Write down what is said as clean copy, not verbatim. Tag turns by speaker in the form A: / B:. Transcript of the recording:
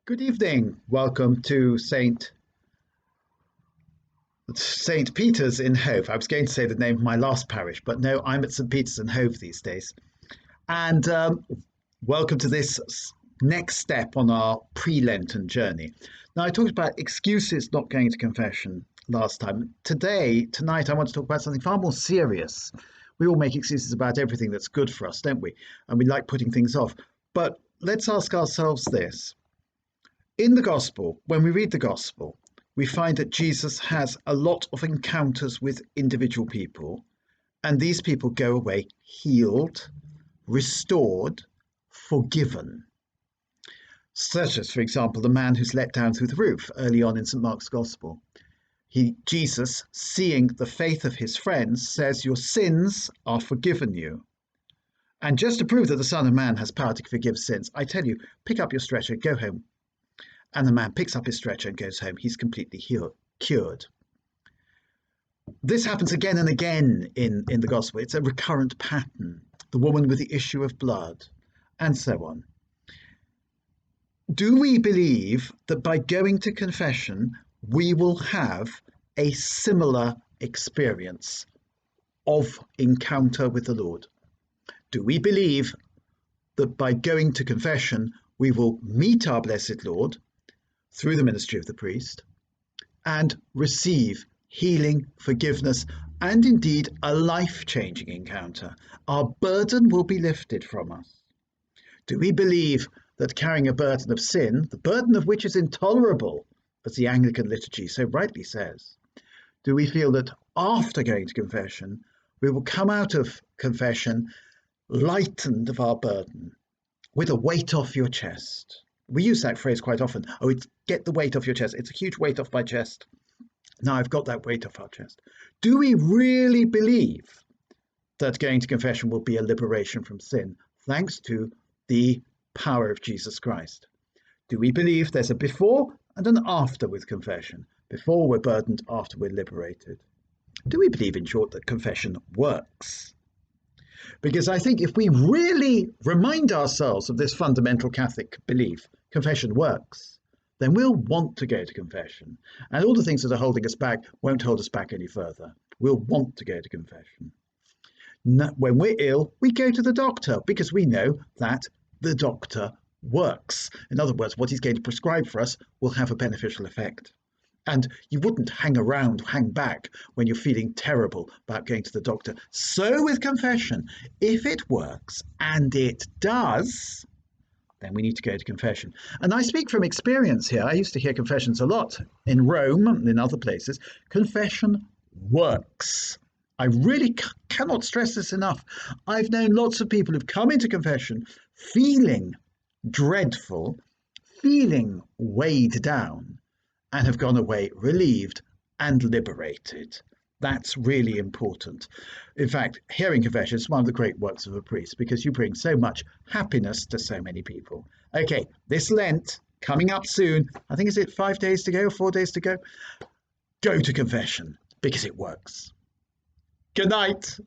A: Good evening. Welcome to Saint Peter's in Hove. I was going to say the name of my last parish, but no, I'm at St Peter's in Hove these days. And welcome to this next step on our pre-Lenten journey. Now, I talked about excuses not going to confession last time. Tonight, I want to talk about something far more serious. We all make excuses about everything that's good for us, don't we? And we like putting things off. But let's ask ourselves this. In the Gospel, when we read the Gospel, we find that Jesus has a lot of encounters with individual people, and these people go away healed, restored, forgiven. Such as, for example, the man who's let down through the roof early on in St Mark's Gospel. Jesus, seeing the faith of his friends, says, "Your sins are forgiven you." And just to prove that the Son of Man has power to forgive sins, I tell you, pick up your stretcher, go home. And the man picks up his stretcher and goes home. He's completely cured. This happens again and again in the Gospel. It's a recurrent pattern. The woman with the issue of blood, and so on. Do we believe that by going to confession, we will have a similar experience of encounter with the Lord? Do we believe that by going to confession, we will meet our blessed Lord through the ministry of the priest and receive healing, forgiveness, and indeed a life-changing encounter? Our burden will be lifted from us. Do we believe that carrying a burden of sin, the burden of which is intolerable, as the Anglican liturgy so rightly says, do we feel that after going to confession, we will come out of confession lightened of our burden, with a weight off your chest? We use that phrase quite often. Oh, it's get the weight off your chest. It's a huge weight off my chest. Now I've got that weight off our chest. Do we really believe that going to confession will be a liberation from sin, thanks to the power of Jesus Christ? Do we believe there's a before and an after with confession? Before we're burdened, after we're liberated. Do we believe, in short, that confession works? Because I think if we really remind ourselves of this fundamental Catholic belief, confession works, then we'll want to go to confession. And all the things that are holding us back won't hold us back any further. We'll want to go to confession. When we're ill, we go to the doctor because we know that the doctor works. In other words, what he's going to prescribe for us will have a beneficial effect. And you wouldn't hang back when you're feeling terrible about going to the doctor. So with confession, if it works, and it does, then we need to go to confession. And I speak from experience here. I used to hear confessions a lot in Rome and in other places. Confession works. I really cannot stress this enough. I've known lots of people who've come into confession feeling dreadful, feeling weighed down, and have gone away relieved and liberated. That's really important. In fact, hearing confession is one of the great works of a priest because you bring so much happiness to so many people. Okay, this Lent, coming up soon, I think is it 5 days to go, 4 days to go? Go to confession because it works. Good night.